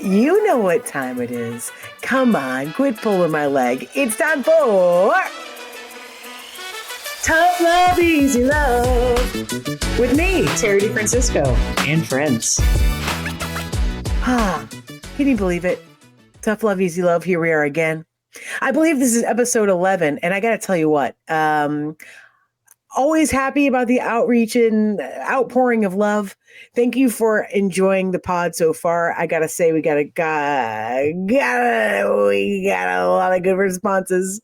You know what time it is. Come on, quit pulling my leg. It's time for Tough Love, Easy Love with me, Terry DeFrancisco. And friends. Can you believe it? Tough Love, Easy Love, here we are again. I believe this is episode 11, and I got to tell you what, always happy about the outreach and outpouring of love. Thank you for enjoying the pod so far. I gotta say, we got a lot of good responses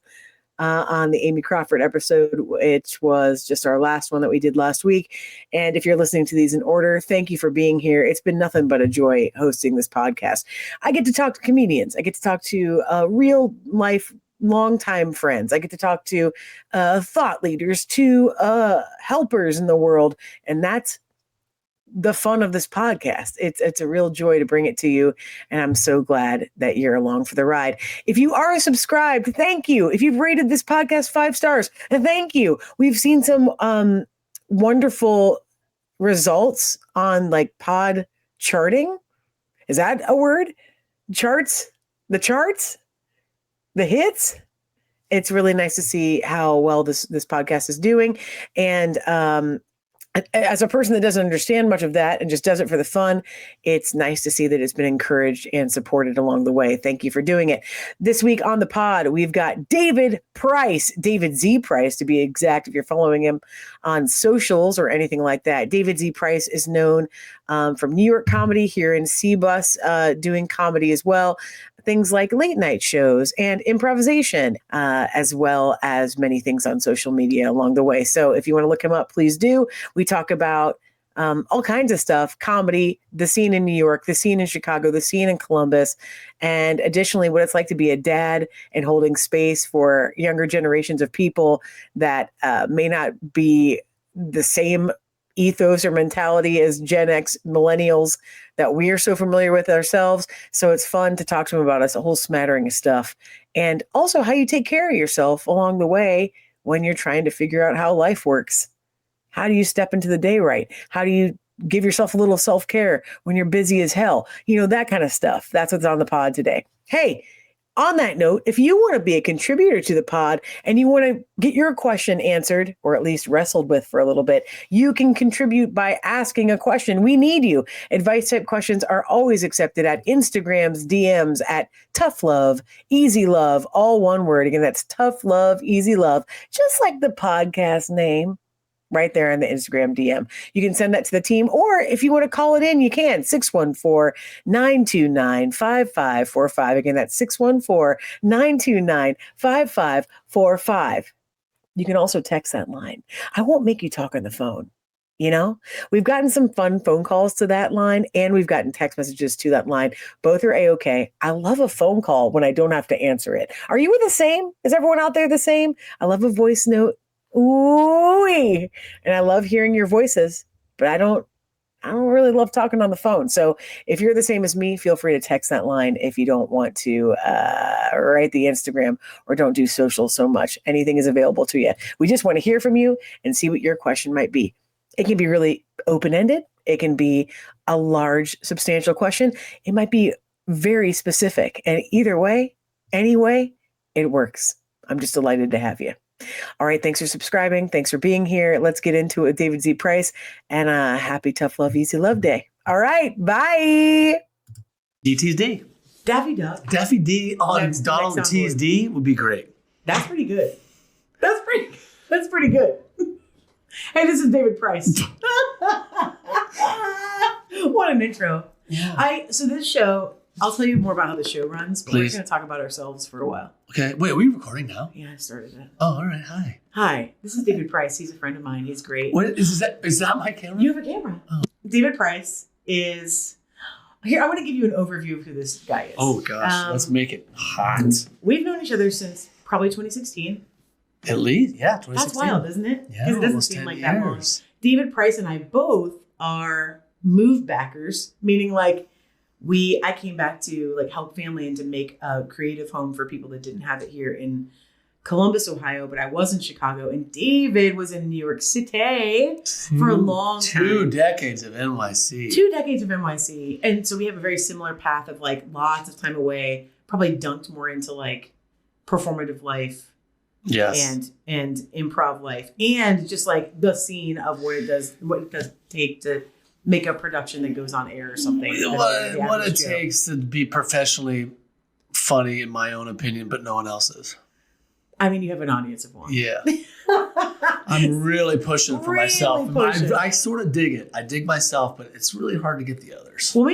on the Amy Crawford episode, which was just our last one that we did last week. And if you're listening to these in order, thank you for being here. It's been nothing but a joy hosting this podcast. I get to talk to comedians. I get to talk to real life longtime friends. I get to talk to thought leaders, to helpers in the world. And that's the fun of this podcast. It's a real joy to bring it to you. And I'm so glad that you're along for the ride. If you are subscribed, thank you. If you've rated this podcast 5 stars, thank you. We've seen some wonderful results on like pod charting. Is that a word? Charts? The charts? The hits. It's really nice to see how well this podcast is doing. And as a person that doesn't understand much of that and just does it for the fun, it's nice to see that it's been encouraged and supported along the way. Thank you for doing it. This week on the pod, we've got David Price, David Z. Price to be exact, if you're following him on socials or anything like that. David Z. Price is known from New York comedy here in Cbus, doing comedy as well. Things like late night shows and improvisation, as well as many things on social media along the way. So if you want to look him up, please do. We talk about all kinds of stuff, comedy, the scene in New York, the scene in Chicago, the scene in Columbus, and additionally, what it's like to be a dad and holding space for younger generations of people that may not be the same ethos or mentality as Gen X millennials that we are so familiar with ourselves. So it's fun to talk to them about us, a whole smattering of stuff. And also how you take care of yourself along the way when you're trying to figure out how life works. How do you step into the day right? How do you give yourself a little self-care when you're busy as hell? You know, that kind of stuff. That's what's on the pod today. Hey, on that note, if you want to be a contributor to the pod and you want to get your question answered or at least wrestled with for a little bit, you can contribute by asking a question. We need you. Advice type questions are always accepted at Instagram's DMs at Tough Love, Easy Love, all one word. Again, that's Tough Love, Easy Love, just like the podcast name. Right there in the Instagram DM. You can send that to the team, or if you want to call it in, you can. 614-929-5545. Again, that's 614-929-5545. You can also text that line. I won't make you talk on the phone. You know, we've gotten some fun phone calls to that line, and we've gotten text messages to that line. Both are A-okay. I love a phone call when I don't have to answer it. Are you the same? Is everyone out there the same? I love a voice note. Ooh, and I love hearing your voices, but I don't really love talking on the phone. So if you're the same as me, feel free to text that line if you don't want to write the Instagram or don't do social so much. Anything is available to you. We just want to hear from you and see what your question might be. It can be really open-ended. It can be a large, substantial question. It might be very specific. And either way, anyway, it works. I'm just delighted to have you. All right. Thanks for subscribing. Thanks for being here. Let's get into it with David Z. Price, and happy Tough Love, Easy Love Day. All right. Bye. DT's D. Daffy Duck. Daffy D on Donald T's D would be great. That's pretty good. That's pretty good. Hey, this is David Price. What an intro. Yeah. So this show, I'll tell you more about how the show runs, but we're going to talk about ourselves for a while. Okay. Wait, are we recording now? Yeah, I started it. Oh, all right. Hi. Hi. This is David Price. He's a friend of mine. He's great. What is that? Is that my camera? You have a camera. Oh. David Price is... Here, I want to give you an overview of who this guy is. Oh, gosh. Let's make it hot. We've known each other since probably 2016. At least? Yeah, 2016. That's wild, isn't it? Yeah, because it doesn't seem like that long. David Price and I both are move backers, meaning like I came back to like help family and to make a creative home for people that didn't have it here in Columbus, Ohio, but I was in Chicago, and David was in New York City for a long time. 2 decades of NYC. 2 decades of NYC. And so we have a very similar path of like lots of time away, probably dunked more into like performative life. Yes. And improv life, and just like the scene of what it does take to make a production that goes on air or something. What it takes to be professionally funny, in my own opinion, but no one else's. I mean, you have an audience of one. Yeah. I'm really pushing for myself. I sort of dig it. I dig myself, but it's really hard to get the others. He'll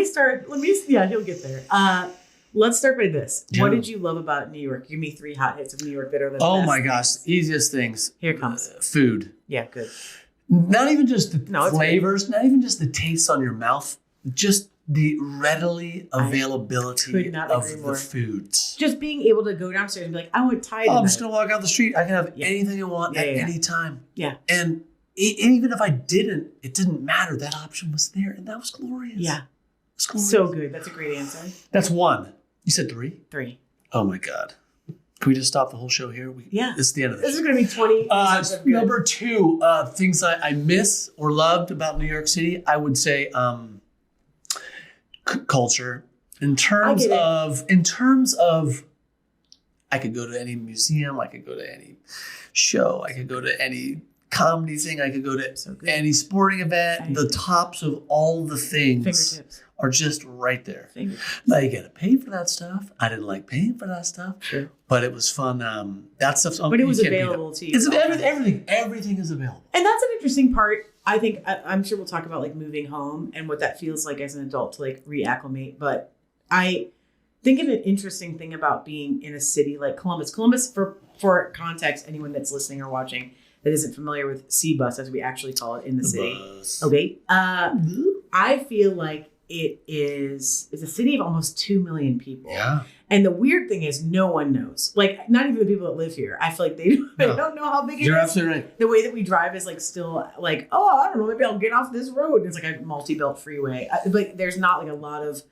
get there. Let's start by this. Yeah. What did you love about New York? Give me 3 hot hits of New York that are the best. Oh my gosh. Easiest things. Here it comes. Food. Yeah, good. Not even just the flavors, not even just the taste on your mouth, just the readily availability of the foods. Just being able to go downstairs and be like, I want Thai tonight. I'm just going to walk out the street. I can have anything I want at any time. Yeah. And even if I didn't, it didn't matter. That option was there, and that was glorious. Yeah. It's glorious. So good. That's a great answer. That's 1. You said 3? 3. Oh my God. Can we just stop the whole show here? This is the end of this. This is going to be 20. Number 2, things I miss or loved about New York City, I would say culture. In terms of, I could go to any museum, I could go to any show, I could go to any comedy thing, I could go to any sporting event. The tops of all the things are just right there. Now you got to pay for that stuff. I didn't like paying for that stuff, but it was fun. That stuff's but it was available to you. It's everything is available, and that's an interesting part. I think I'm sure we'll talk about like moving home and what that feels like as an adult to like reacclimate. But I think an interesting thing about being in a city like Columbus. Columbus, for context, anyone that's listening or watching that isn't familiar with Cbus, as we actually call it in the city. Bus. Okay. I feel like it's a city of almost 2 million people. Yeah. And the weird thing is no one knows. Like, not even the people that live here. I feel like they don't know how big it is. You're absolutely right. The way that we drive is like still like, oh, I don't know, maybe I'll get off this road. And it's like a multi-built freeway. But there's not like a lot of,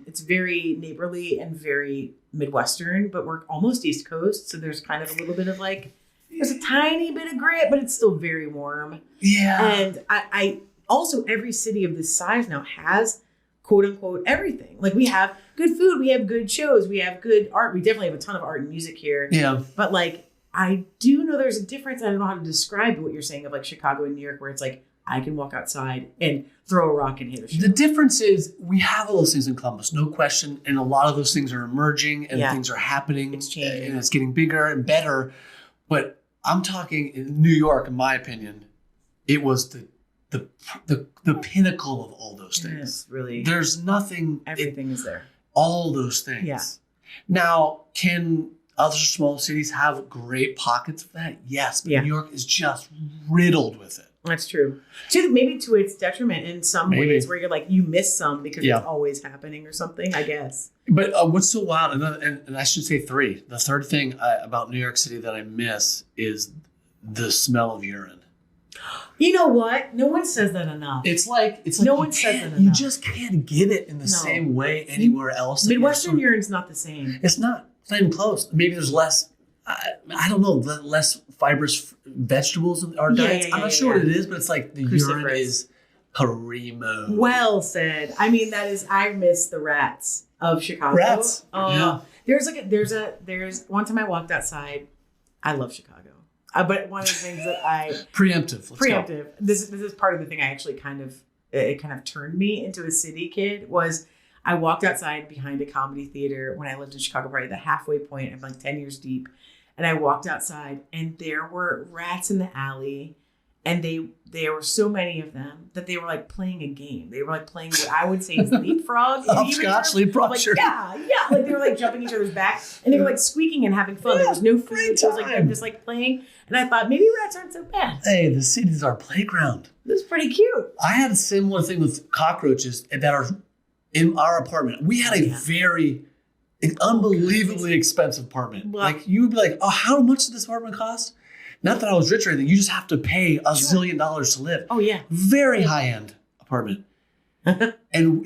it's very neighborly and very Midwestern, but we're almost East Coast. So there's kind of a little bit of like, there's a tiny bit of grit, but it's still very warm. Yeah. And I also, every city of this size now has quote unquote everything. Like we have good food, we have good shows, we have good art. We definitely have a ton of art and music here. Yeah. But like, I do know there's a difference. I don't know how to describe what you're saying of like Chicago and New York, where it's like, I can walk outside and throw a rock and hit a show. The difference is we have all those things in Columbus, no question. And a lot of those things are emerging and things are happening. It's changing. And it's getting bigger and better. But I'm talking in New York, in my opinion, it was the pinnacle of all those things. Yes, really. There's nothing. Everything is there. All those things. Yeah. Now, can other small cities have great pockets of that? Yes. But New York is just riddled with it. That's true. Maybe to its detriment in some ways, where you're like, you miss some because it's always happening or something, I guess. But what's so wild, and I should say 3. The third thing about New York City that I miss is the smell of urine. You know what? No one says that enough. It's like no one says that enough. You just can't get it in the same way anywhere else. Midwestern urine's not the same. It's not. It's not even close. Maybe there's less. I don't know. Less fibrous vegetables in our diets. I'm not sure what it is, but it's like the urine is primo. Well said. I mean, I miss the rats of Chicago. Rats. There's one time I walked outside. I love Chicago. But one of the things that preemptive. Let's go. This is part of the thing I actually kind of turned me into a city kid was I walked outside behind a comedy theater when I lived in Chicago, probably the halfway point. I'm like 10 years deep. And I walked outside and there were rats in the alley. And there were so many of them that they were like playing a game. They were like playing what I would say is leapfrog. Hopscotch, leapfrog, like, sure. Yeah. Like they were like jumping each other's back and they were like squeaking and having fun. There was no food. It was like them just like playing. And I thought maybe rats aren't so bad. Hey, the city's our playground. This is pretty cute. I had a similar thing with cockroaches that are in our apartment. We had a very unbelievably expensive apartment. Well, like you would be like, oh, how much did this apartment cost? Not that I was rich or anything. You just have to pay $1 zillion to live. Oh, yeah. Very high-end apartment. And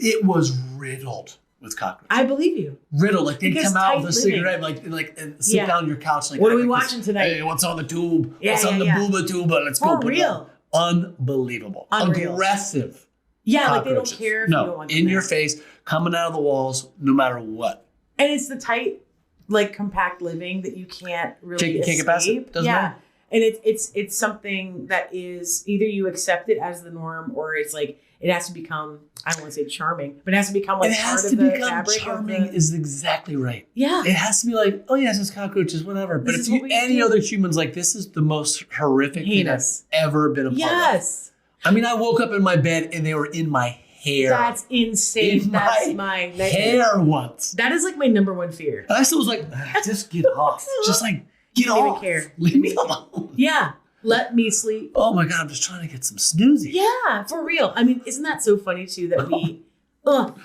it was riddled with cockroaches. I believe you. Riddled, like they Because come out with a tight cigarette, and sit down on your couch. Like, what are we like watching tonight? Hey, what's on the tube? Yeah, what's on the booba tuba? Let's go. For real. Unbelievable. Unreal. Aggressive. Yeah, like they don't cockroaches. care if No, you don't want them in there. your face, coming out of the walls, no matter what. And it's the tight, like compact living that you can't really Can't get past it. escape. Doesn't matter. And it's something that is either you accept it as the norm or it's like it has to become, I don't want to say charming, but it has to become like It has part to of the become fabric charming of the, is exactly right. yeah. It has to be like, oh yeah, it's just cockroaches, whatever. But This if is what we any do. other human's like, this is the most horrific Heinous. thing I've ever been a part of. Yes. I mean, I woke up in my bed and they were in my hair. That's insane. In That's my my nightmare. hair once. That is like my number one fear. And I still was like, just get off. Just like, get Don't even off. care. Leave me alone. Yeah. Let me sleep. Oh my God, I'm just trying to get some snoozy. Yeah, for real. I mean, isn't that so funny too that we,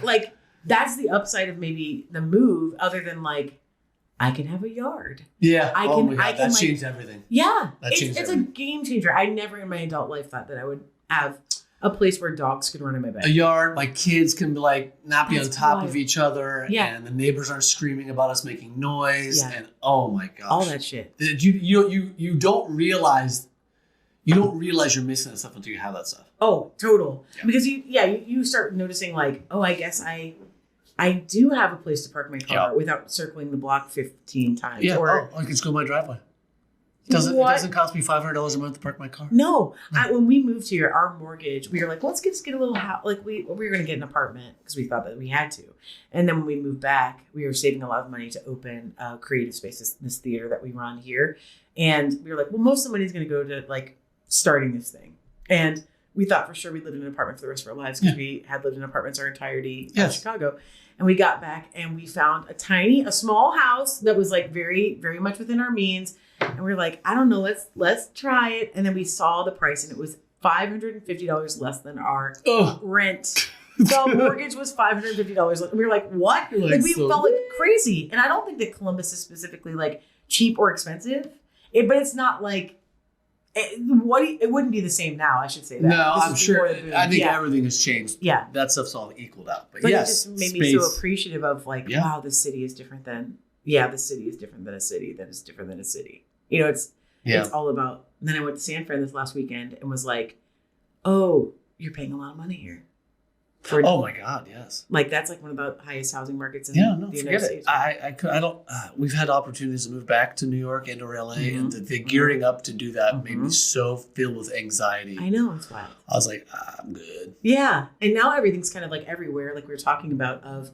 like, that's the upside of maybe the move, other than like, I can have a yard. Yeah. I oh can- my God, I can, that like- changed everything. Yeah, That it's changed a everything. game changer. I never in my adult life thought that I would have a place where dogs could run in my bed. A yard, my kids can be like not be That's on top wild. of each other, Yeah. and the neighbors aren't screaming about us making noise, Yeah. and oh my gosh, All that shit. You don't realize you're missing that stuff until you have that stuff. Oh, total. Yeah. Because you start noticing like, oh, I guess I do have a place to park my car Yeah. without circling the block 15 times. Yeah, Or I can just go in my driveway. It doesn't cost me $500 a month to park my car. no, when we moved here, our mortgage, we were like, let's just get a little house. Like we were going to get an apartment because we thought that we had to. And then when we moved back, we were saving a lot of money to open creative spaces, this theater that we run here. And we were like, well, most of the money is going to go to like starting this thing. And we thought for sure we'd live in an apartment for the rest of our lives because we had lived in apartments our entirety in Yes. Chicago. And we got back and we found a small house that was like very, very much within our means. And we were like, I don't know, let's try it. And then we saw the price and it was $550 less than our Ugh. rent. The mortgage was $550 less. And we were like, what? You're Like we so- felt like crazy. And I don't think that Columbus is specifically like cheap or expensive. But it's not like it wouldn't be the same now. I should say that. No, This I'm is sure. before the boom. I think yeah. everything has changed. Yeah. That stuff's all equaled out. But But yes, it just made me so space. appreciative of like, Yeah. wow, this city is different than, the city is different than a city that is different than a city. You know, it's all about, and then I went to San Fran this last weekend and was like, oh, you're paying a lot of money here. Oh my God, yes. Like that's like one of the highest housing markets in Yeah, no, the forget United it. States. I don't. We've had opportunities to move back to New York and or LA, Mhm. and the gearing up to do that made me Mhm. so filled with anxiety. I know, it's wild. I was like, I'm good. Yeah. And now everything's kind of like everywhere, like we were talking about, of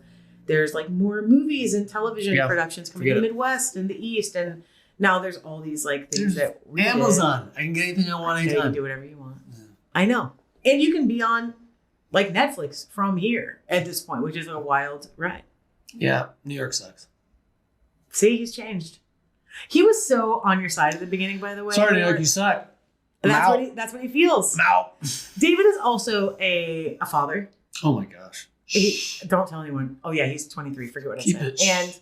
there's like more movies and television Yeah, productions coming forget in the it. Midwest and the East. And now there's all these like things There's that we did. Amazon. I can get anything I want Yeah, you can anytime. do whatever you want. Yeah. I know. And you can be on like Netflix from here at this point, which is a wild ride. Yeah, New York sucks. See, he's changed. He was so on your side at the beginning, by the way. Sorry, New York, you suck. And I'm out. that's what he feels. I'm out. David is also a father. Oh my gosh. Don't tell anyone. Oh yeah, he's 23. Forget what Keep I said. it. And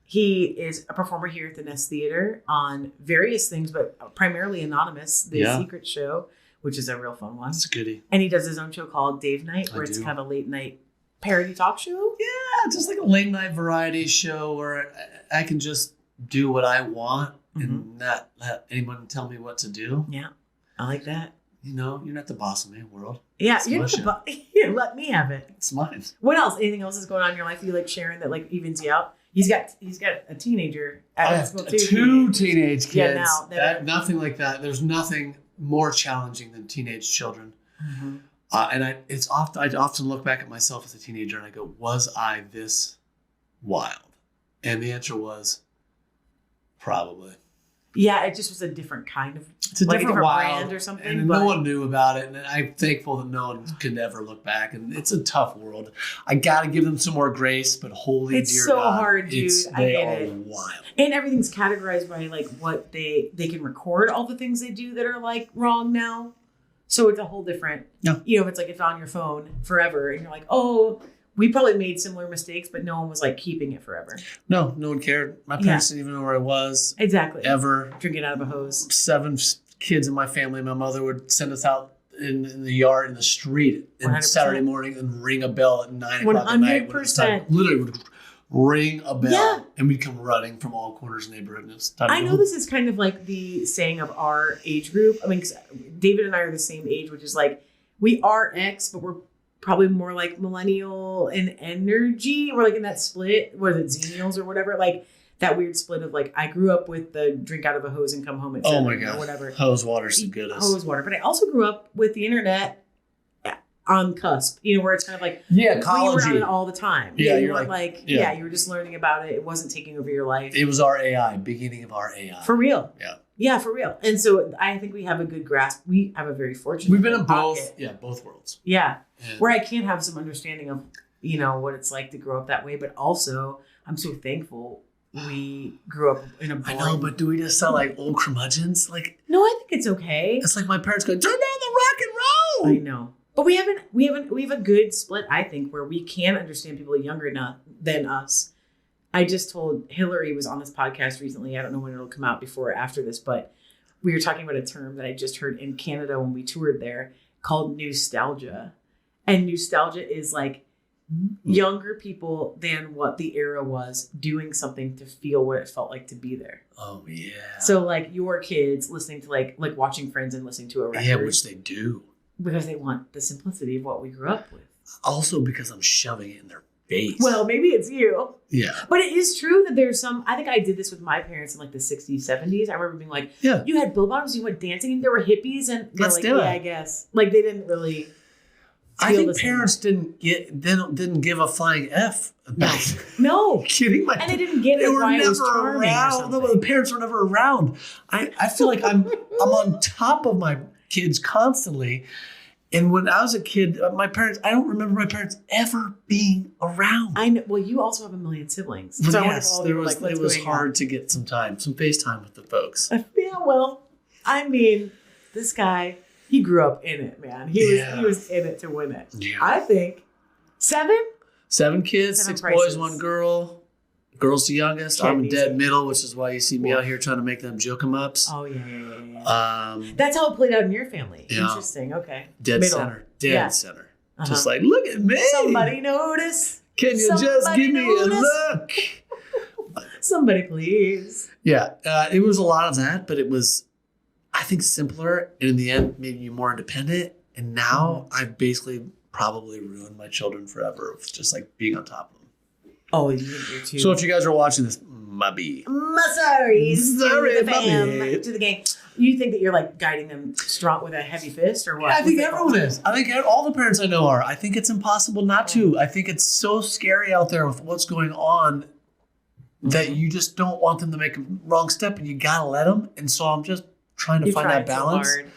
he is a performer here at the Nest Theater on various things, but primarily Anonymous, the Yeah. secret show, which is a real fun one. That's a goodie. And he does his own show called Dave Night, where I it's do. kind of a late night parody talk show. Yeah, just like a late night variety show where I can just do what I want and not let anyone tell me what to do. Yeah, I like that. You know, you're not the boss of my world. Yeah, It's you're my not the show. Here, let me have it. It's mine. What else? Anything else is going on in your life you like sharing that like evens you out? He's got a teenager I at have school too. two teenage kids. Yeah, now that are- nothing like that. There's nothing more challenging than teenage children. Mhm. And I often look back at myself as a teenager and I go, was I this wild? And the answer was probably. Yeah, it just was a different kind of. It's a like different a different wild, brand or something, and but- no one knew about it. And I'm thankful that no one could ever look back. And it's a tough world. I got to give them some more grace, but holy It's dear so God, hard, dude. I they get are it. wild. And everything's categorized by like what they can record all the things they do that are like wrong now. So it's a whole different. No. You know, if it's like it's on your phone forever, and you're like, oh, we probably made similar mistakes, but no one was like keeping it forever. No one cared. My parents didn't even know where I was Exactly. ever. Drinking out of a hose. 7 kids in my family. My mother would send us out in the yard, in the street, on 100%. Saturday morning and ring a bell at 9 o'clock at night. 100%. Literally would ring a bell, Yeah. and we'd come running from all corners of the neighborhood. And it was time to I go know home. this is kind of like the saying of our age group. I mean, 'cause David and I are the same age, which is like we are X, but we're probably more like millennial in energy. We're like in that split, what is it, Xennials or whatever, like that weird split of like I grew up with the drink out of a hose and come home at 7 my God. or whatever. Hose water's the goodest. Hose water. But I also grew up with the internet on cusp, where it's kind of like Yeah, you college. were on it all the time. Yeah, you you're were like- yeah, you were just learning about it. It wasn't taking over your life. It was our AI, beginning of our AI. For real. Yeah. Yeah, for real. And so I think we have a good grasp. We have a very fortunate. We've been in pocket. both worlds. Yeah. And Where I can have some understanding of, what it's like to grow up that way. But also, I'm so thankful we grew up in a I boring. know, but do we just sound like old curmudgeons? Like, No, I think it's okay. it's like my parents going, turn down the rock and I roll. know. But we have a good split, I think, where we can understand people younger than us. I just told Hillary was on this podcast recently. I don't know when it'll come out, before or after this, but we were talking about a term that I just heard in Canada when we toured there called nostalgia. And nostalgia is like younger people than what the era was doing something to feel what it felt like to be there. Oh, yeah. So like your kids listening to like watching Friends and listening to a record. Yeah, which they do. Because they want the simplicity of what we grew up with. Also because I'm shoving it in their face. Well, maybe it's you. Yeah. But it is true that there's some, I think I did this with my parents in like the 60s, 70s. I remember being like, Yeah. you had bill bottoms, you went dancing, and there were hippies, and they're Let's like, do it. yeah, I guess. Like they didn't really I feel think the same parents didn't give a flying F back. No. Kidding my. And they didn't get They like were why it was never charming or around. something. No, the parents were never around. I feel like I'm on top of my kids constantly. And when I was a kid, I don't remember my parents ever being around. I know. Well, you also have a million siblings. But So I wonder if yes, all of there you were was, like, let's it go was hang out. hard to get some FaceTime with the folks. Yeah, well, I mean, this guy, he grew up in it, man. He was in it to win it. Yeah. I think 7? 7 kids, 7 6 prices. boys, 1 girl. Girl's the youngest. Can't I'm use dead it. middle, which is why you see me out here trying to make them joke 'em ups. Oh, yeah. Um, That's how it played out in your family. Yeah. Interesting. Okay. dead Middle. center. Yeah. Center. Uh-huh. Just like, look at me. Somebody notice. Can you just somebody give me a notice. look? Somebody please. Yeah, it was a lot of that, but it was, I think, simpler. And in the end, made you more independent. And now I've basically probably ruined my children forever with just like being on top of them. Oh, you're too. So if you guys are watching this, mubby. Sorry, Sorry, to the fam, mommy. to the gang. You think that you're like guiding them strong with a heavy fist, or what? I think What's it everyone called? is. I think all the parents I know are. I think it's impossible not to. I think it's so scary out there with what's going on that you just don't want them to make a wrong step, and you gotta let them. And so I'm just trying to You find tried that so balance, hard.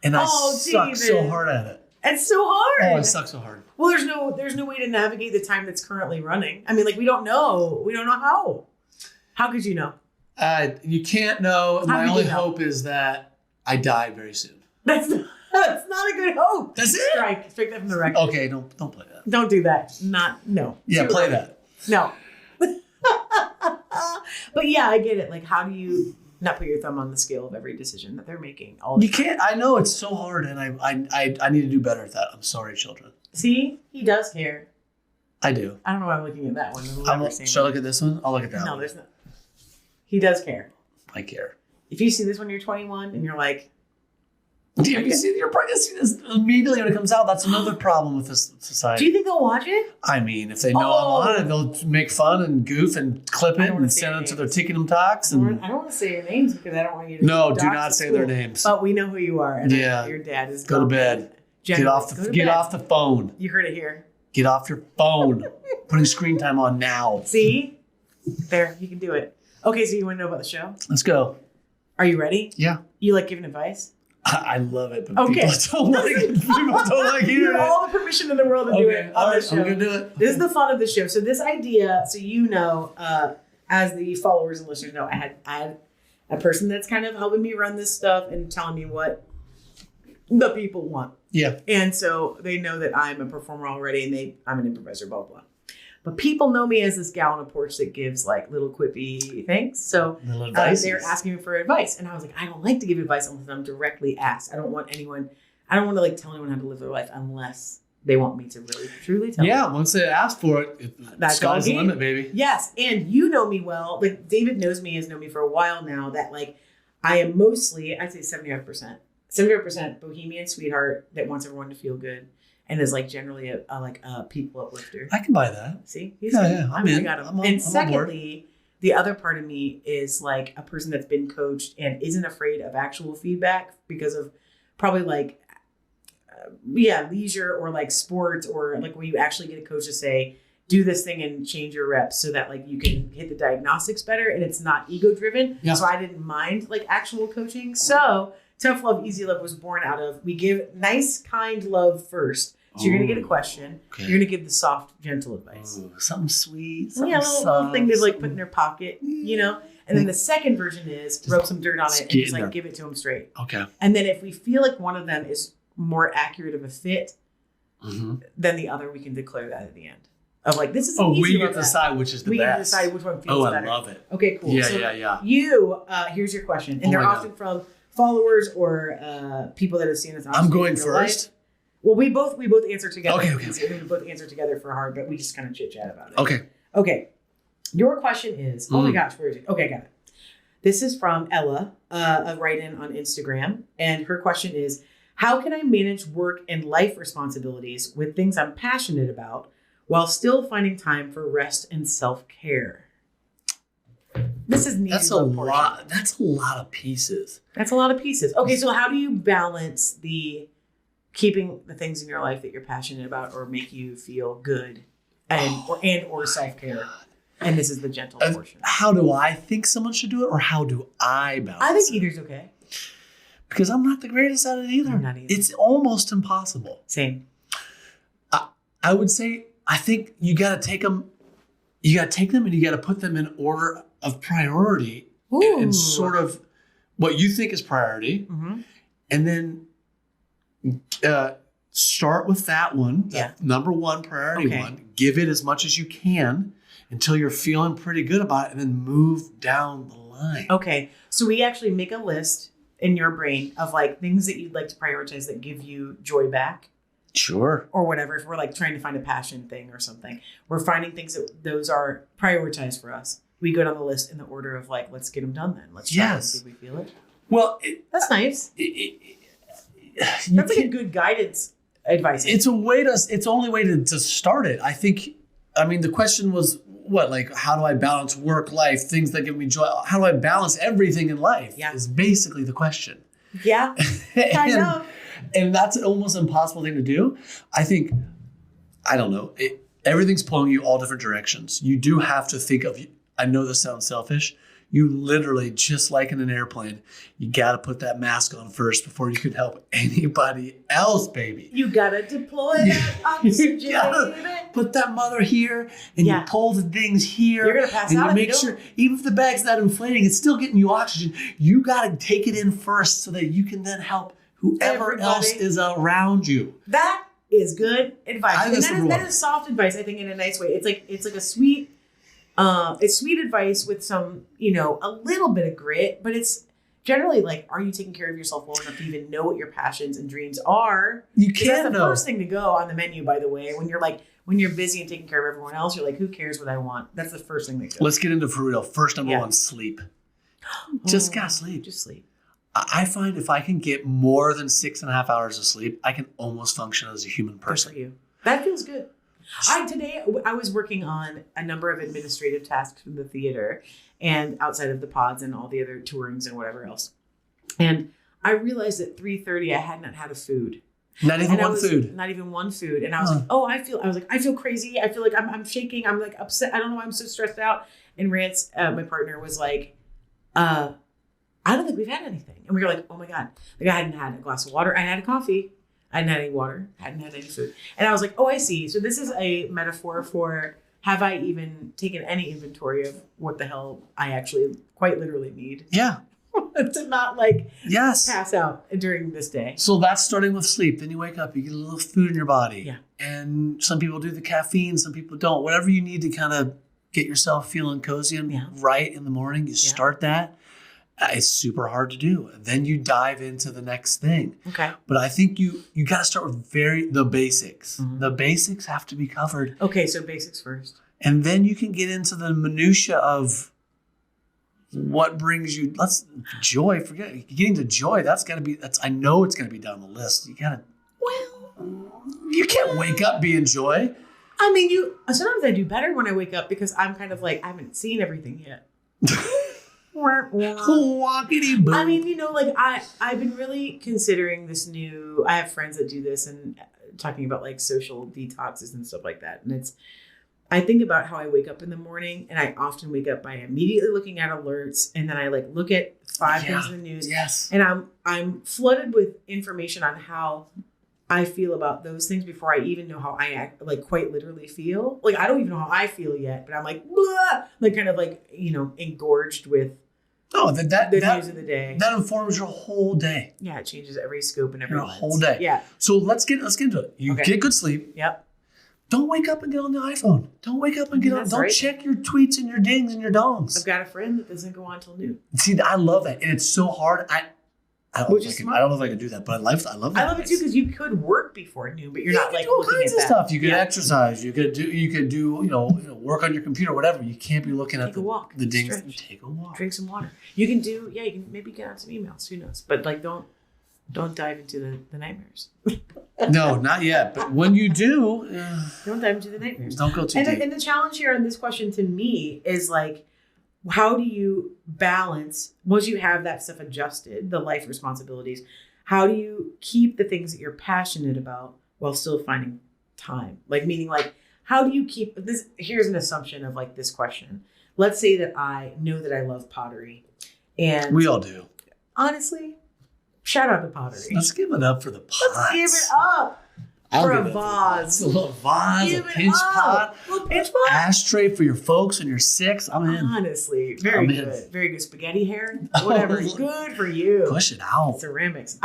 and I Oh, suck so David. hard at it. It's so hard. Oh, I suck so hard. Well, there's no way to navigate the time that's currently running. I mean, like we don't know how. How could you know? You can't know. How My could only you know? hope is that I die very soon. That's not a good hope. That's it. Strike that from the record. Okay, don't play that. Don't do that. No. Yeah, Too play early. that. No. But yeah, I get it. Like, how do you not put your thumb on the scale of every decision that they're making? You can't. I know it's so hard, and I need to do better at that. I'm sorry, children. See, he does care. I do. I don't know why I'm looking at that one. We'll never see Should I him. look at this one? I'll look at that No, one. there's not. He does care. I care. If you see this when you're 21 and you're like, Yeah, you see, you're probably gonna see this immediately when it comes out. That's another problem with this society. do you think they'll watch it? I mean, if they know I'm on it, they'll make fun and goof and clip I it don't wanna and say send your it to their names. ticking talks. I And don't want to say your names because I don't want you to. no, do dox not the say their school. names. But we know who you are, and Yeah. your dad is. Go to gone. bed. Generally, go to Get bed. off the phone. You heard it here. Get off your phone. Putting screen time on now. See, there, you can do it. Okay, so you want to know about the show? Let's go. Are you ready? Yeah. You like giving advice? I love it, but Okay. people don't like You hearing have it. all the permission in the world to do Okay, it all on right, this show. I'm gonna do it. This is the fun of the show. So this idea, so as the followers and listeners know, I had a person that's kind of helping me run this stuff and telling me what the people want. Yeah. And so they know that I'm a performer already, and I'm an improviser, blah, blah. But people know me as this gal on a porch that gives like little quippy things. So Little advice. they were asking me for advice. And I was like, I don't like to give advice unless I'm directly asked. I don't want anyone I don't want to like tell anyone how to live their life unless they want me to really truly tell them. Yeah, once they ask for it, That's sky's the all limit, baby. Yes, and you know me well. Like David has known me for a while now. That like I am mostly, I'd say 75%, 75% bohemian sweetheart that wants everyone to feel good and is like generally a people uplifter. I can buy that. See, I'm in. got him. I'm And secondly, the other part of me is like a person that's been coached and isn't afraid of actual feedback because of probably like leisure or like sports or like where you actually get a coach to say, do this thing and change your reps so that like you can hit the diagnostics better and it's not ego driven. Yeah. So I didn't mind like actual coaching. So Tough Love, Easy Love was born out of, we give nice, kind love first. So you're going to get a question. Okay. You're going to give the soft, gentle advice. Ooh, something sweet. Something little thing to like put in their pocket, you know? And then the second version is rub some dirt on it and just like give it to them straight. Okay. And then if we feel like one of them is more accurate of a fit than the other, we can declare that at the end. Of like, this is an easy we get to decide which is the best. We get to decide which one feels better. I love it. Okay, cool. Yeah. You, here's your question. And they're often from followers or people that have seen us. I'm going first. Life. Well, we both answer together. Okay. We both answer together for hard, but we just kind of chit chat about it. Okay. Your question is, oh my gosh, where is it? Okay, I got it. This is from Ella, a write-in on Instagram. And her question is, how can I manage work and life responsibilities with things I'm passionate about while still finding time for rest and self-care? This is That's a lot. That's a lot of pieces. Okay, so how do you balance the keeping the things in your life that you're passionate about or make you feel good or self-care? And this is the gentle portion. How do I think someone should do it, or how do I balance it? I think either's okay. Because I'm not the greatest at it either. I'm not either. It's almost impossible. Same. I would say, I think you got to take them. You got to take them and you got to put them in order of priority and sort of what you think is priority. And then start with that one, number one priority one. Give it as much as you can until you're feeling pretty good about it, and then move down the line. Okay. So we actually make a list in your brain of like things that you'd like to prioritize that give you joy back. Sure. Or whatever. If we're like trying to find a passion thing or something, we're finding things that those are prioritized for us. We go down the list in the order of like, let's get them done then. Let's try and see if we feel it. Well, that's nice. That's like a good guidance advice. It's a way to, it's the only way to start it. I think, I mean, the question was what, like, how do I balance work, life, things that give me joy? How do I balance everything in life is basically the question. Yeah, I know. And that's an almost impossible thing to do. I think, I don't know, everything's pulling you all different directions. You do have to think of, I know this sounds selfish, you literally, just like in an airplane, you got to put that mask on first before you can help anybody else, baby. You got to deploy that oxygen, baby. Put that mother here, and you pull the things here. You're going to pass and out. You make sure, even if the bag's not inflating, it's still getting you oxygen. You got to take it in first so that you can then help whoever else is around you. That is good advice. And that is soft advice, I think, in a nice way. It's like a sweet... it's sweet advice with some, a little bit of grit, but it's generally like, are you taking care of yourself well enough to even know what your passions and dreams are? You can't That's the first thing to go on the menu, by the way. When you're busy and taking care of everyone else, you're like, who cares what I want? That's the first thing that goes. Let's get into for real. First, number one, sleep. Just gotta sleep. Just sleep. I find if I can get more than 6.5 hours of sleep, I can almost function as a human person. Good for you. That feels good. Today I was working on a number of administrative tasks for the theater and outside of the pods and all the other tourings and whatever else. And I realized at 3:30 I had not had a food. Not even one food. And I was like, I feel crazy. I feel like I'm shaking. I'm like upset. I don't know why I'm so stressed out. And Rance, my partner, was like, I don't think we've had anything. And we were like, oh my God. Like I hadn't had a glass of water. I hadn't had a coffee. I hadn't had any water, hadn't had any food. And I was like, oh, I see. So this is a metaphor for, have I even taken any inventory of what the hell I actually quite literally need? Yeah. To not pass out during this day. So that's starting with sleep. Then you wake up, you get a little food in your body. Yeah. And some people do the caffeine, some people don't. Whatever you need to kind of get yourself feeling cozy and right in the morning, you start that. It's super hard to do. Then you dive into the next thing. Okay. But I think you got to start with the basics. Mm-hmm. The basics have to be covered. Okay, so basics first. And then you can get into the minutia of what brings you joy. Forget getting to joy. I know it's gonna be down the list. You can't wake up being joy. I mean, sometimes I do better when I wake up because I'm kind of like, I haven't seen everything yet. Walkity boo. I mean, like I've been really considering this I have friends that do this and talking about like social detoxes and stuff like that. And I think about how I wake up in the morning, and I often wake up by immediately looking at alerts, and then I like look at 5 things in the news. Yes. And I'm flooded with information on how I feel about those things before I even know how I act, like quite literally feel. Like I don't even know how I feel yet, but I'm like, blah, like kind of like, engorged with the news of the day. That informs your whole day. Yeah, it changes every scope and every your whole day. Yeah. So let's get into it. You get good sleep. Yep. Don't wake up and get on the iPhone. Don't wake up and don't right. check your tweets and your dings and your dongs. I've got a friend that doesn't go on till noon. See, I love that. And it's so hard. I don't know if I can do that, but I love that. I love it too because you could work before noon, but you're not like do all looking kinds at of stuff. You could exercise. You could do work on your computer, whatever. You can't be looking at the dings. Stretch. Take a walk. Drink some water. You can maybe get on some emails. Who knows? But like don't dive into the nightmares. No, not yet. But when you do, don't dive into the nightmares. Don't go too deep. And the challenge here on this question to me is like, how do you balance, once you have that stuff adjusted, the life responsibilities, how do you keep the things that you're passionate about while still finding time? Like, meaning like, how do you keep this? Here's an assumption of like this question. Let's say that I know that I love pottery. And we all do. Honestly, shout out to pottery. Let's give it up for the pots. Let's give it up. For a vase. A little vase, a pinch pot. A little pinch pot. Ashtray for your folks and your six. I'm in. Honestly, very good. Very good. Spaghetti hair. Whatever. Good for you. Push it out. Ceramics.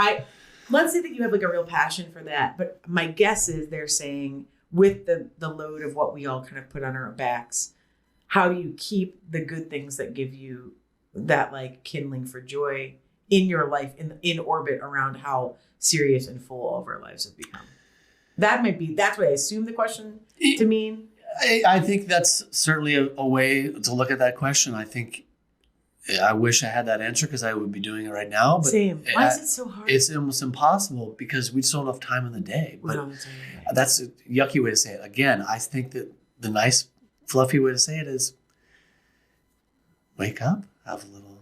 Let's say that you have like a real passion for that. But my guess is they're saying with the load of what we all kind of put on our backs, how do you keep the good things that give you that like kindling for joy in your life in orbit around how serious and full all of our lives have become? That's what I assume the question to mean. I think that's certainly a way to look at that question. I think I wish I had that answer because I would be doing it right now. But same. Why is it so hard? It's almost impossible because we just don't have enough time in the day. But that's a yucky way to say it. Again, I think that the nice, fluffy way to say it is wake up, have a little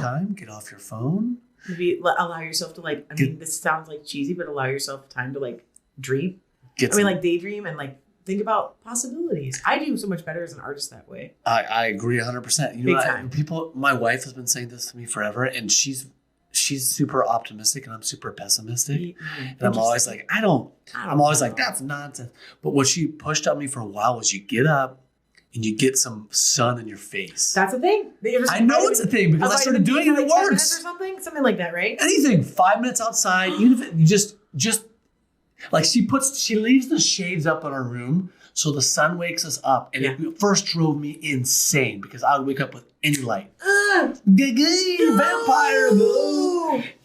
time, get off your phone. Maybe allow yourself to this sounds like cheesy, but allow yourself time to like dream. Daydream and like think about possibilities. I do so much better as an artist that way. I agree 100%. Big time. My wife has been saying this to me forever, and she's super optimistic and I'm super pessimistic. Mm-hmm. And I'm always like, I'm always like, that's nonsense. But what she pushed on me for a while was you get up and you get some sun in your face. That's a thing. I know it's a thing because I started doing it. It works. Or something like that, right? Anything. 5 minutes outside, even if it, you just like she leaves the shades up in our room so the sun wakes us up. And it first drove me insane because I would wake up with any light. Vampire!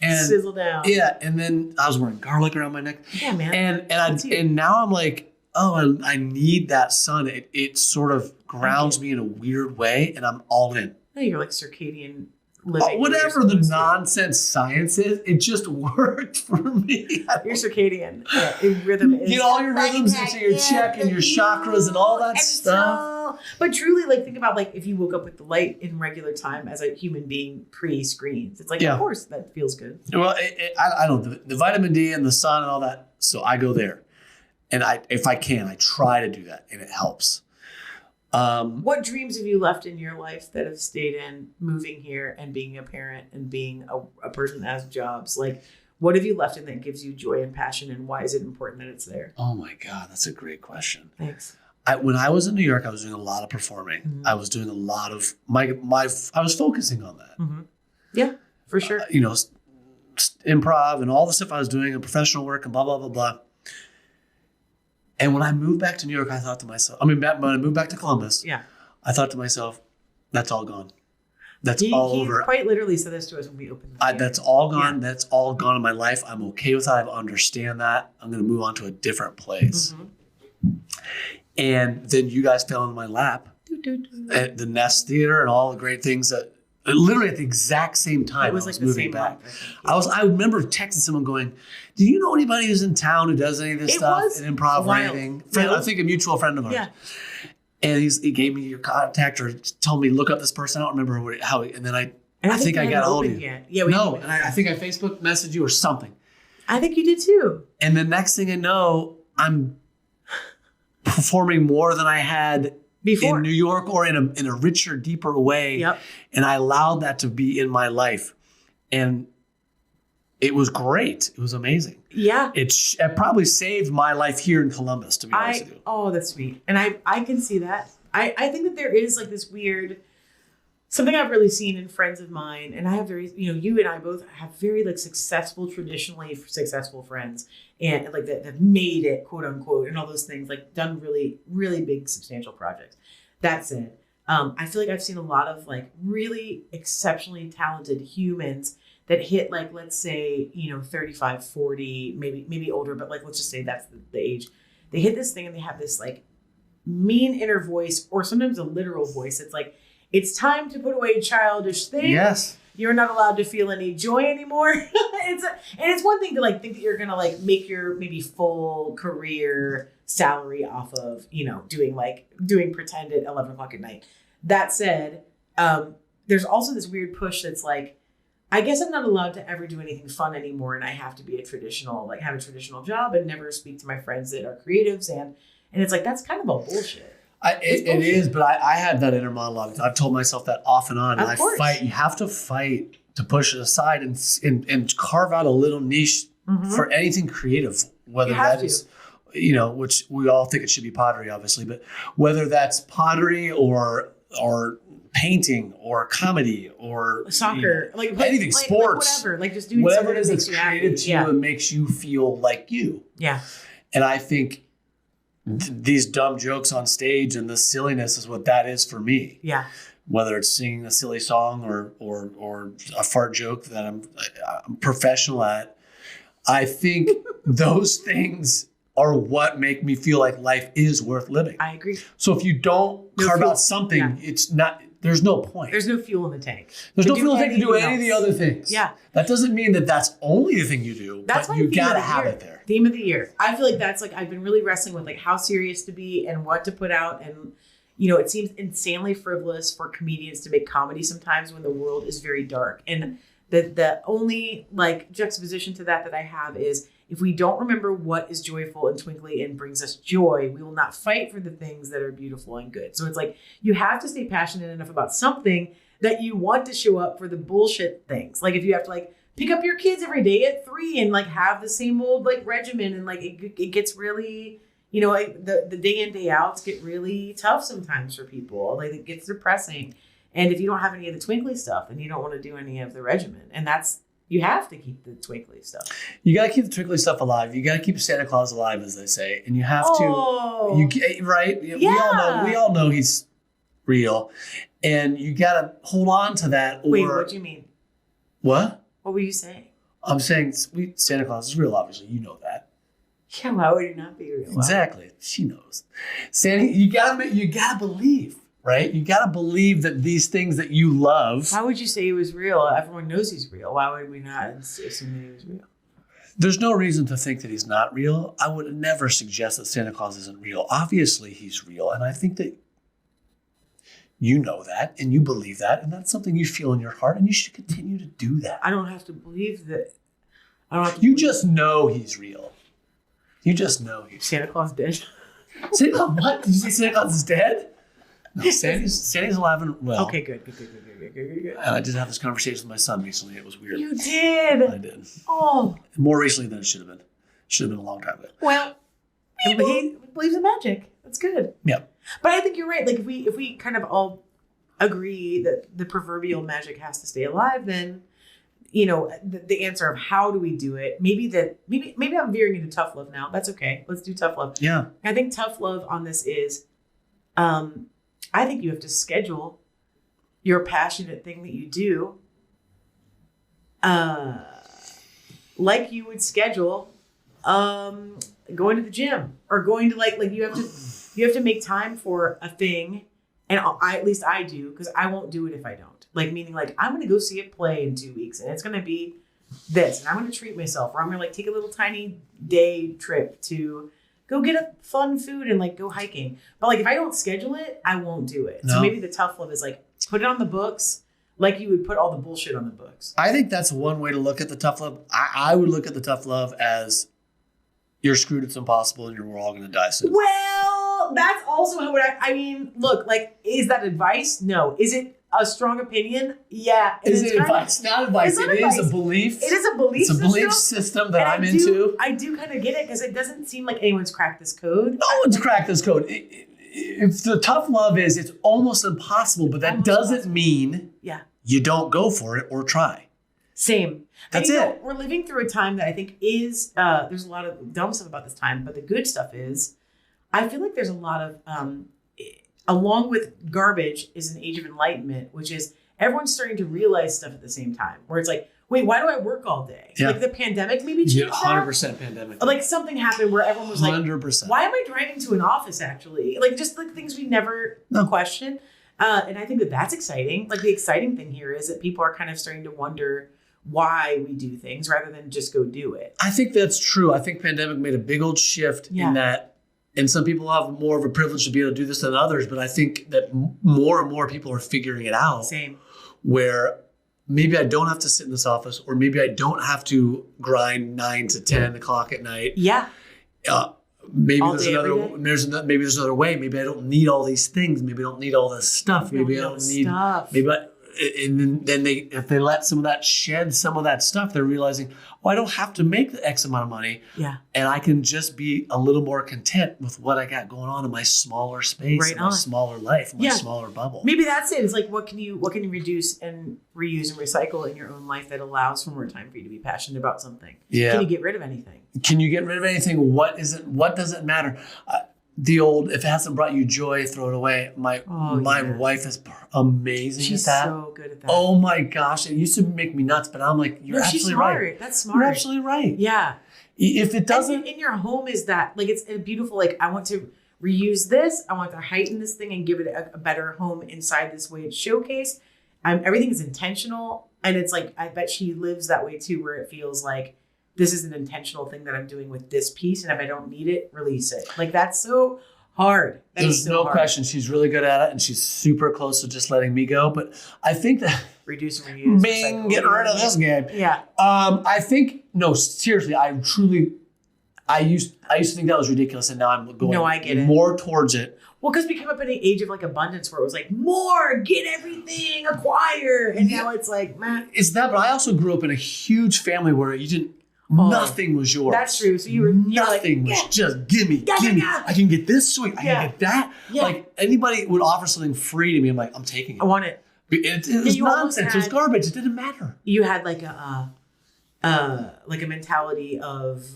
And sizzle down. Yeah, and then I was wearing garlic around my neck. Yeah, man. And now I'm like, I need that sun. It sort of grounds me in a weird way, and I'm all in. Yeah, you're like circadian living. Whatever the nonsense science is, it just worked for me. Your circadian rhythm is. Get all your rhythms into your check and your chakras and all that stuff. But truly, like, think about like if you woke up with the light in regular time as a human being pre-screens. It's like, of course, that feels good. Well, I don't. The vitamin D and the sun and all that. So I go there, and if I can, I try to do that, and it helps. What dreams have you left in your life that have stayed in moving here and being a parent and being a person that has jobs? Like, what have you left in that gives you joy and passion, and why is it important that it's there? Oh my God, that's a great question. Thanks. When I was in New York, I was doing a lot of performing. Mm-hmm. I was doing a lot of I was focusing on that. Mm-hmm. Yeah, for sure. Improv and all the stuff I was doing and professional work and blah, blah, blah, blah. And when I moved back to New York, I thought to myself, when I moved back to Columbus, I thought to myself, that's all gone. That's all he over. Quite literally said this to us when we opened the That's all gone. Yeah. That's all gone in my life. I'm okay with that. I understand that. I'm going to move on to a different place. Mm-hmm. And then you guys fell in my lap at the Nest Theater and all the great things that literally at the exact same time I was moving back. I remember texting someone going, do you know anybody who's in town who does any of this stuff and improv or anything? I think a mutual friend of ours. Yeah. And he gave me your contact or told me look up this person. I don't remember how. And then I think I got a hold of you. Yeah, and I think I Facebook messaged you or something. I think you did too. And the next thing I know, I'm performing more than I had before in New York or in a richer, deeper way. Yep. And I allowed that to be in my life, and it was great. It was amazing. Yeah. It probably saved my life here in Columbus, to be honest with you. Oh, that's sweet. And I can see that. I think that there is like this weird, something I've really seen in friends of mine, and I have very, you and I both have very like traditionally successful friends and like that have made it, quote unquote, and all those things, like done really, really big, substantial projects. That said, I feel like I've seen a lot of like really exceptionally talented humans that hit like, let's say, 35, 40, maybe older, but like, let's just say that's the age. They hit this thing and they have this like mean inner voice, or sometimes a literal voice. It's like, it's time to put away childish things. Yes. You're not allowed to feel any joy anymore. It's one thing to like think that you're going to like make your maybe full career salary off of, doing pretend at 11 o'clock at night. That said, there's also this weird push that's like, I guess I'm not allowed to ever do anything fun anymore. And I have to be have a traditional job and never speak to my friends that are creatives. And it's like, that's kind of all bullshit. It is, but I had that inner monologue. I've told myself that off and on. And I fight. You have to fight to push it aside and carve out a little niche for anything creative, whether that is, which we all think it should be pottery, obviously, but whether that's pottery or painting or comedy or soccer, anything, sports, whatever, like just doing whatever it is that's creative to you and makes you feel like you. Yeah. And I think these dumb jokes on stage and the silliness is what that is for me. Yeah. Whether it's singing a silly song or a fart joke that I'm professional at, I think those things are what make me feel like life is worth living. I agree. So if you don't carve out something, it's not. There's no point. There's no fuel in the tank. There's no fuel in the tank to do any of the other things. Yeah. That doesn't mean that that's only the thing you do, but you gotta have it there. Theme of the year. I feel like that's like, I've been really wrestling with like how serious to be and what to put out. And, it seems insanely frivolous for comedians to make comedy sometimes when the world is very dark. And the only like juxtaposition to that I have is, if we don't remember what is joyful and twinkly and brings us joy, we will not fight for the things that are beautiful and good. So it's like, you have to stay passionate enough about something that you want to show up for the bullshit things. Like if you have to like pick up your kids every day at 3 and like have the same old like regimen, and like it gets really, like the day in, day outs get really tough sometimes for people. Like it gets depressing. And if you don't have any of the twinkly stuff, then you don't want to do any of the regimen. And you have to keep the twinkly stuff. You got to keep the twinkly stuff alive. You got to keep Santa Claus alive, as they say. And you have to, right? Yeah. We all know he's real. And you got to hold on to that. Wait, what do you mean? What? What were you saying? I'm saying Santa Claus is real, obviously. You know that. Yeah, why would he not be real? Exactly. She knows. Santa, you gotta believe. Right? You got to believe that these things that you love. How would you say he was real? Everyone knows he's real. Why would we not assume that he was real? There's no reason to think that he's not real. I would never suggest that Santa Claus isn't real. Obviously, he's real. And I think that you know that and you believe that. And that's something you feel in your heart. And you should continue to do that. I don't have to believe that. You just know he's real. You just know he's Santa Claus dead. Santa Claus, what? Did you say Santa Claus is dead? No, Sandy's alive and well. Okay, good. And I did have this conversation with my son recently. It was weird. You did? I did. Oh. More recently than it should have been. Should have been a long time ago. Well, he believes in magic. That's good. Yeah. But I think you're right. Like if we kind of all agree that the proverbial magic has to stay alive, then the answer of how do we do it? Maybe I'm veering into tough love now. That's okay. Let's do tough love. Yeah. I think tough love on this is, I think you have to schedule your passionate thing that you do, like you would schedule going to the gym or going to like you have to make time for a thing. And at least I do, because I won't do it if I don't. Like, meaning like, I'm going to go see a play in 2 weeks and it's going to be this, and I'm going to treat myself, or I'm going to like take a little tiny day trip to go get a fun food and like go hiking. But like, if I don't schedule it, I won't do it. No. So maybe the tough love is like, put it on the books like you would put all the bullshit on the books. I think that's one way to look at the tough love. I would look at the tough love as you're screwed, it's impossible, and we're all going to die soon. Well, that's also how I mean, look, like, is that advice? No. Is it a strong opinion? Yeah. Is it advice? Not advice. It is a belief. It is a belief system. It's a belief system that I'm into. I do kind of get it, because it doesn't seem like anyone's cracked this code. No one's cracked this code. If the tough love is, it's almost impossible, but that doesn't mean you don't go for it or try. Same. That's it. We're living through a time that I think is, there's a lot of dumb stuff about this time, but the good stuff is, I feel like there's a lot of, along with garbage is an age of enlightenment, which is everyone's starting to realize stuff at the same time, where it's like, wait, why do I work all day? Yeah. Like the pandemic maybe changed 100% pandemic. Like something happened where everyone was like, 100%. Why am I driving to an office actually? Like just like things we never question. And I think that that's exciting. Like the exciting thing here is that people are kind of starting to wonder why we do things rather than just go do it. I think that's true. I think pandemic made a big old shift in that, and some people have more of a privilege to be able to do this than others, but I think that more and more people are figuring it out. Same. Where maybe I don't have to sit in this office, or maybe I don't have to grind 9 to 10 o'clock at night. Yeah. Maybe there's another way. Maybe I don't need all these things. Maybe I don't need all this stuff. Maybe I don't need stuff. And then if they let some of that shed some of that stuff, they're realizing, I don't have to make the X amount of money. Yeah. And I can just be a little more content with what I got going on in my smaller space, my smaller life, my smaller bubble. Maybe that's it. It's like, what can you reduce and reuse and recycle in your own life that allows for more time for you to be passionate about something? Yeah. Can you get rid of anything? Can you get rid of anything? What does it matter? The old, if it hasn't brought you joy, throw it away. My wife is amazing She's at that. She's so good at that. Oh my gosh. It used to make me nuts, but I'm like, you're absolutely right. That's smart. You're absolutely right. Yeah. If it doesn't. In your home is that, like, it's a beautiful, like, I want to reuse this. I want to heighten this thing and give it a better home inside this way it's showcased. Everything is intentional. And it's like, I bet she lives that way too, where it feels like, this is an intentional thing that I'm doing with this piece. And if I don't need it, release it. Like, that's so hard. There's no question. She's really good at it. And she's super close to just letting me go. But I think that. Reduce and reuse. Bing, get rid of this game. Yeah. I think, no, seriously, I used to think that was ridiculous. And now I'm going more towards it. Well, because we came up in an age of like abundance where it was like, more, get everything, acquire. And now it's like, man. It's that, but I also grew up in a huge family where you didn't. Nothing was yours. That's true. So nothing was just gimme. I can get this sweet. I can get that. Yeah. Like anybody would offer something free to me. I'm like, I'm taking it. I want it. It was nonsense. It was garbage. It didn't matter. You had like a mentality of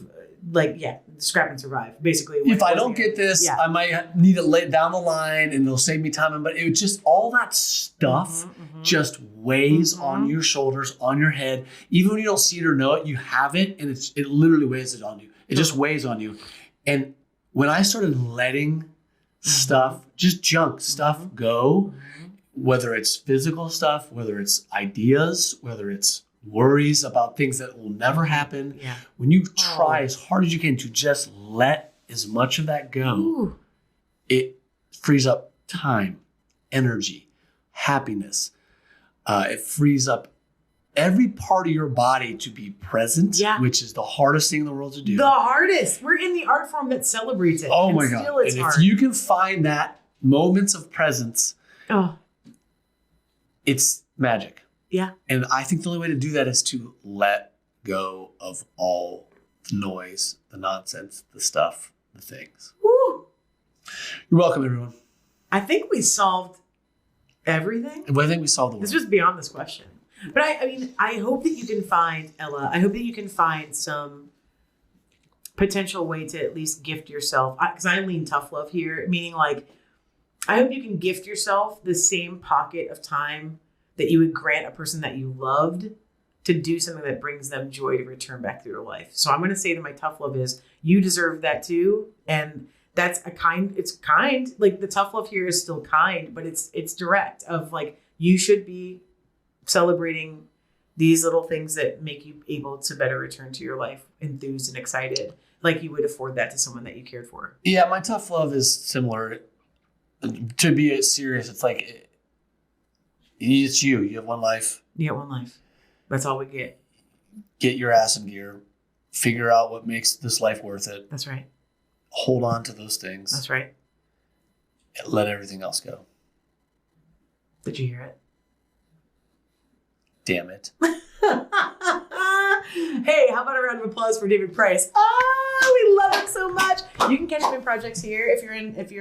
scrap and survive. Basically, if I don't get this, I might need it late down the line, and it'll save me time. But it was just all that stuff just weighs on your shoulders, on your head. Even when you don't see it or know it, you have it, and it literally weighs it on you. It just weighs on you. And when I started letting stuff, just junk stuff go, whether it's physical stuff, whether it's ideas, whether it's worries about things that will never happen. Yeah. When you try as hard as you can to just let as much of that go, it frees up time, energy, happiness. It frees up every part of your body to be present, which is the hardest thing in the world to do. The hardest. We're in the art form that celebrates it. Oh my God. And if you can find that moments of presence, it's magic. Yeah. And I think the only way to do that is to let go of all the noise, the nonsense, the stuff, the things. Woo! You're welcome, everyone. I think we solved everything. I think we solved the world. This was beyond this question. But I mean, I hope that you can find, Ella, I hope that you can find some potential way to at least gift yourself. Because I lean tough love here, meaning like, I hope you can gift yourself the same pocket of time that you would grant a person that you loved to do something that brings them joy to return back through your life. So I'm going to say that my tough love is you deserve that too. And that's it's kind. Like the tough love here is still kind, but it's direct of like, you should be celebrating these little things that make you able to better return to your life enthused and excited, like you would afford that to someone that you cared for. Yeah, my tough love is similar. To be serious, it's like, it's you. You have one life. You get one life. That's all we get. Get your ass in gear. Figure out what makes this life worth it. That's right. Hold on to those things. That's right. And let everything else go. Did you hear it? Damn it. Hey, how about a round of applause for David Price? Oh, we love him so much. You can catch him in projects here if you're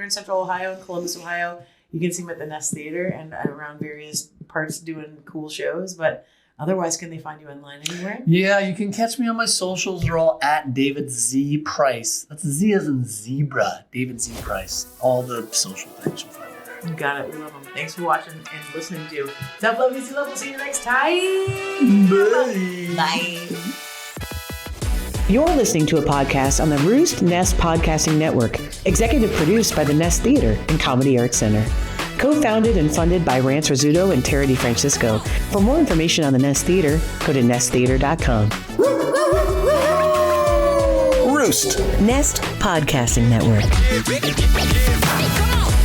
in Central Ohio, in Columbus, Ohio. You can see him at the Nest Theater and around various parts doing cool shows. But otherwise, can they find you online anywhere? Yeah, you can catch me on my socials. They're all at David Z Price. That's Z as in zebra. David Z Price. All the social things you'll find there. You got it. We love them. Thanks for watching and listening to Tough Love, Easy Love. We'll see you next time. Bye. Bye. You're listening to a podcast on the Roost Nest Podcasting Network, executive produced by the Nest Theater and Comedy Arts Center. Co-founded and funded by Rance Rizzuto and Tara DeFrancisco. For more information on the Nest Theater, go to nesttheater.com. Roost. Nest Podcasting Network. Come on.